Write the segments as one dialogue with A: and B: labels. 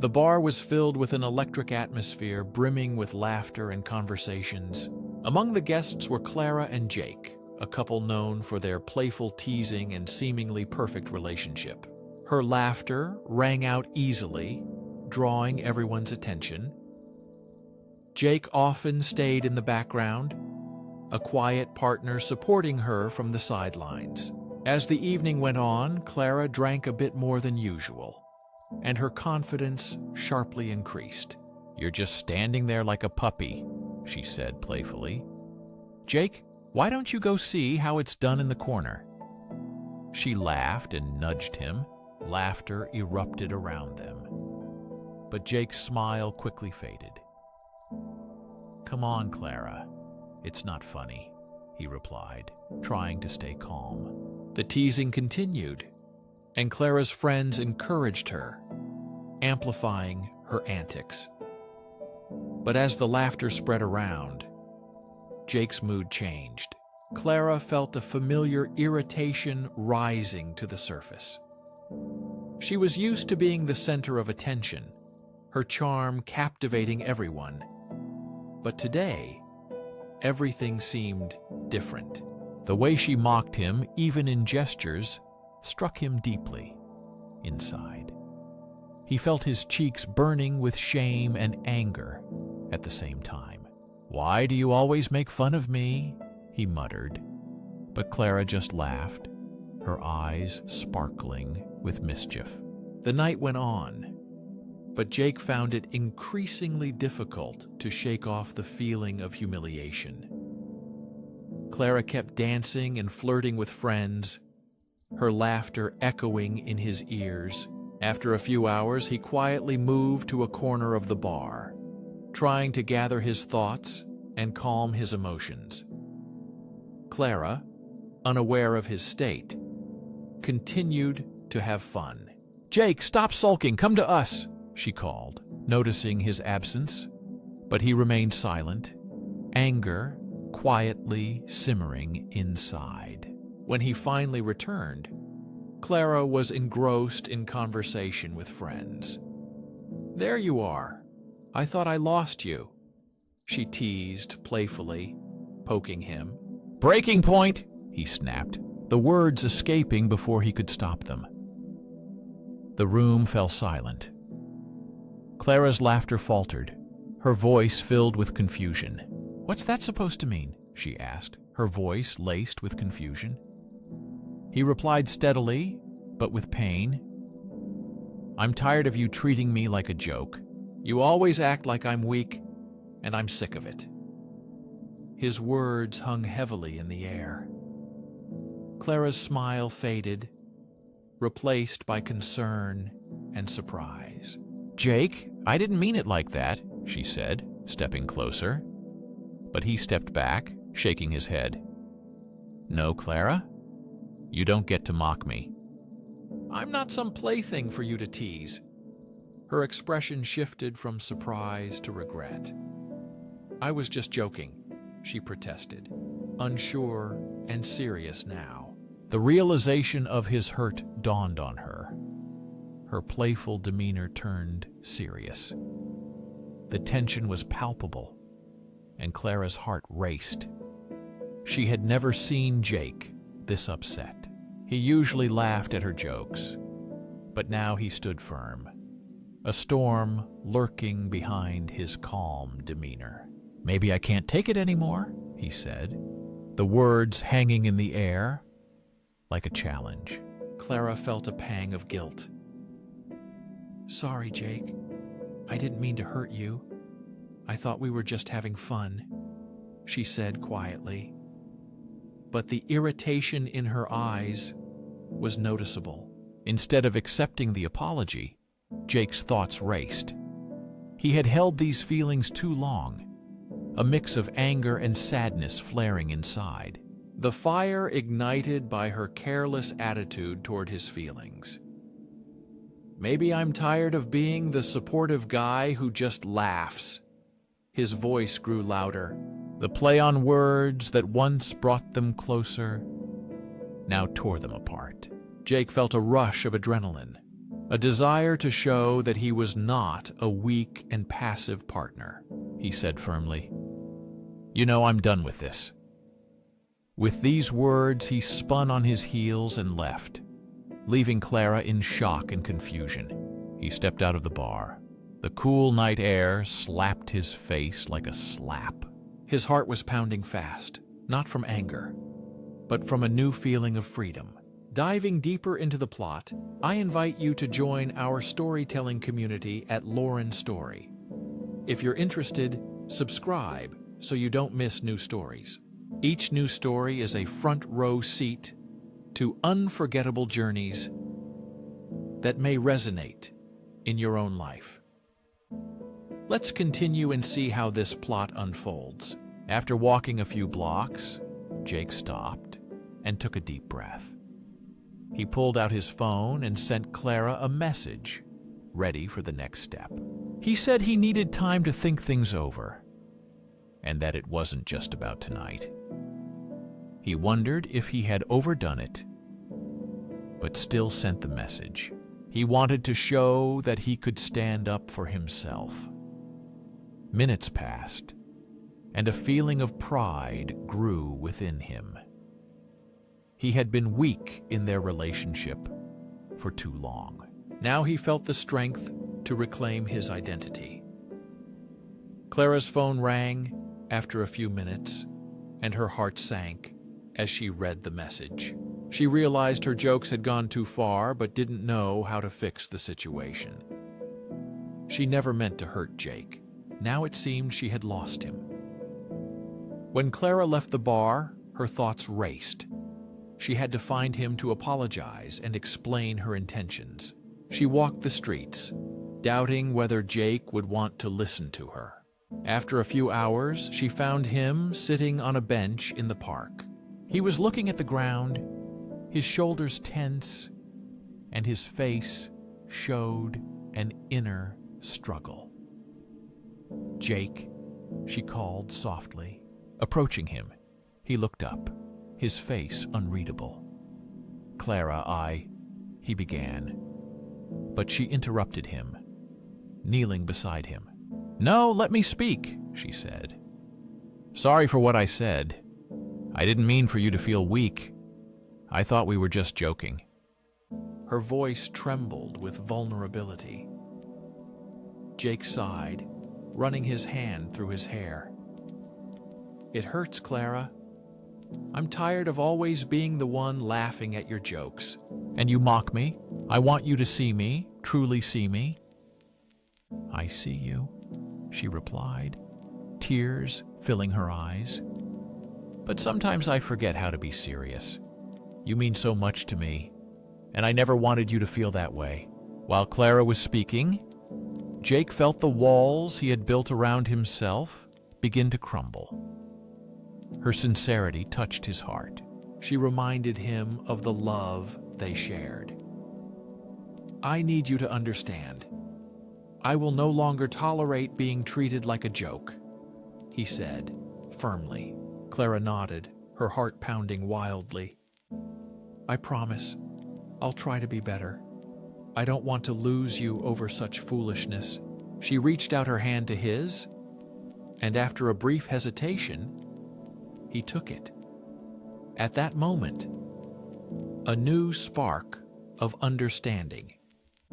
A: The bar was filled with an electric atmosphere brimming with laughter and conversations. Among the guests were Clara and Jake, a couple known for their playful teasing and seemingly perfect relationship. Her laughter rang out easily, drawing everyone's attention. Jake often stayed in the background, a quiet partner supporting her from the sidelines. As the evening went on, Clara drank a bit more than usual, and her confidence sharply increased. "You're just standing there like a puppy," she said playfully. "Jake, why don't you go see how it's done in the corner?" She laughed and nudged him. Laughter erupted around them. But Jake's smile quickly faded. "Come on, Clara. It's not funny," he replied, trying to stay calm. The teasing continued, and Clara's friends encouraged her, amplifying her antics. But as the laughter spread around, Jake's mood changed. Clara felt a familiar irritation rising to the surface. She was used to being the center of attention, her charm captivating everyone. But today, everything seemed different. The way she mocked him, even in gestures, struck him deeply inside. He felt his cheeks burning with shame and anger at the same time. "Why do you always make fun of me?" he muttered. But Clara just laughed, her eyes sparkling with mischief. The night went on, but Jake found it increasingly difficult to shake off the feeling of humiliation. Clara kept dancing and flirting with friends, her laughter echoing in his ears. After a few hours, he quietly moved to a corner of the bar, trying to gather his thoughts and calm his emotions. Clara, unaware of his state, continued to have fun. "Jake, stop sulking, come to us," she called, noticing his absence. But he remained silent, anger quietly simmering inside. When he finally returned, Clara was engrossed in conversation with friends. "There you are. I thought I lost you," she teased playfully, poking him. "Breaking point," he snapped, the words escaping before he could stop them. The room fell silent. Clara's laughter faltered, her voice filled with confusion. "What's that supposed to mean?" she asked, her voice laced with confusion. He replied steadily, but with pain. "I'm tired of you treating me like a joke. You always act like I'm weak, and I'm sick of it." His words hung heavily in the air. Clara's smile faded, replaced by concern and surprise. "Jake, I didn't mean it like that," she said, stepping closer. But he stepped back, shaking his head. "No, Clara, you don't get to mock me. I'm not some plaything for you to tease." Her expression shifted from surprise to regret. "I was just joking," she protested, unsure and serious now. The realization of his hurt dawned on her. Her playful demeanor turned serious. The tension was palpable, and Clara's heart raced. She had never seen Jake this upset. He usually laughed at her jokes, but now he stood firm, a storm lurking behind his calm demeanor. "Maybe I can't take it anymore," he said, the words hanging in the air like a challenge. Clara felt a pang of guilt. "Sorry, Jake. I didn't mean to hurt you. I thought we were just having fun," she said quietly. But the irritation in her eyes was noticeable. Instead of accepting the apology, Jake's thoughts raced. He had held these feelings too long, a mix of anger and sadness flaring inside. The fire ignited by her careless attitude toward his feelings. "Maybe I'm tired of being the supportive guy who just laughs." His voice grew louder. The play on words that once brought them closer now tore them apart. Jake felt a rush of adrenaline, a desire to show that he was not a weak and passive partner. He said firmly, "You know, I'm done with this." With these words, he spun on his heels and left, leaving Clara in shock and confusion. He stepped out of the bar. The cool night air slapped his face like a slap. His heart was pounding fast, not from anger, but from a new feeling of freedom. Diving deeper into the plot, I invite you to join our storytelling community at Lauren Story. If you're interested, subscribe so you don't miss new stories. Each new story is a front row seat to unforgettable journeys that may resonate in your own life. Let's continue and see how this plot unfolds. After walking a few blocks, Jake stopped and took a deep breath. He pulled out his phone and sent Clara a message, ready for the next step. He said he needed time to think things over, and that it wasn't just about tonight. He wondered if he had overdone it, but still sent the message. He wanted to show that he could stand up for himself. Minutes passed, and a feeling of pride grew within him. He had been weak in their relationship for too long. Now he felt the strength to reclaim his identity. Clara's phone rang after a few minutes, and her heart sank as she read the message. She realized her jokes had gone too far, but didn't know how to fix the situation. She never meant to hurt Jake. Now it seemed she had lost him. When Clara left the bar, her thoughts raced. She had to find him to apologize and explain her intentions. She walked the streets, doubting whether Jake would want to listen to her. After a few hours, she found him sitting on a bench in the park. He was looking at the ground, his shoulders tense, and his face showed an inner struggle. "Jake," she called softly. Approaching him, he looked up, his face unreadable. "Clara, he began, but she interrupted him, kneeling beside him. "No, let me speak," she said. "Sorry for what I said. I didn't mean for you to feel weak. I thought we were just joking." Her voice trembled with vulnerability. Jake sighed, running his hand through his hair. "It hurts, Clara. I'm tired of always being the one laughing at your jokes. And you mock me? I want you to see me, truly see me." "I see you," she replied, tears filling her eyes. "But sometimes I forget how to be serious. You mean so much to me, and I never wanted you to feel that way." While Clara was speaking, Jake felt the walls he had built around himself begin to crumble. Her sincerity touched his heart. She reminded him of the love they shared. "I need you to understand. I will no longer tolerate being treated like a joke," he said, firmly. Clara nodded, her heart pounding wildly. "I promise. I'll try to be better. I don't want to lose you over such foolishness." She reached out her hand to his, and after a brief hesitation, he took it. At that moment, a new spark of understanding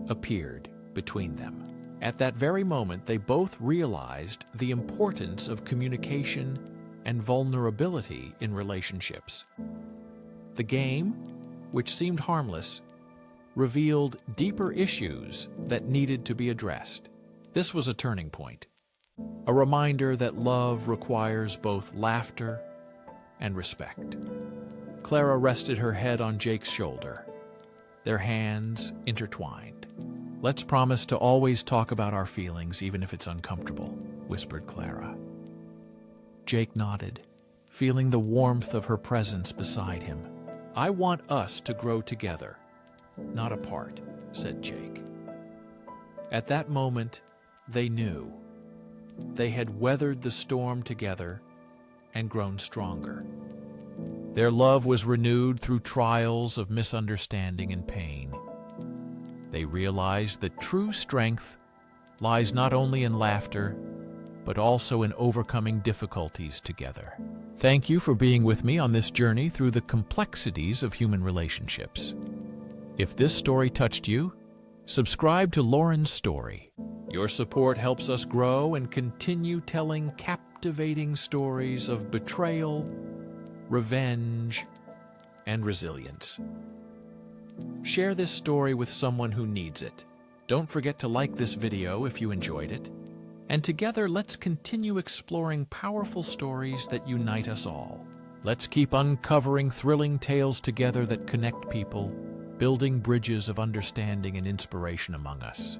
A: appeared between them. At that very moment, they both realized the importance of communication and vulnerability in relationships. The game, which seemed harmless, revealed deeper issues that needed to be addressed. This was a turning point, a reminder that love requires both laughter and respect. Clara rested her head on Jake's shoulder, their hands intertwined. "Let's promise to always talk about our feelings, even if it's uncomfortable," whispered Clara. Jake nodded, feeling the warmth of her presence beside him. "I want us to grow together, not apart," said Jake. At that moment, they knew. They had weathered the storm together and grown stronger. Their love was renewed through trials of misunderstanding and pain. They realized that true strength lies not only in laughter, but also in overcoming difficulties together. Thank you for being with me on this journey through the complexities of human relationships. If this story touched you, subscribe to Lauren's Story. Your support helps us grow and continue telling captivating stories of betrayal, revenge, and resilience. Share this story with someone who needs it. Don't forget to like this video if you enjoyed it. And together, let's continue exploring powerful stories that unite us all. Let's keep uncovering thrilling tales together that connect people, building bridges of understanding and inspiration among us.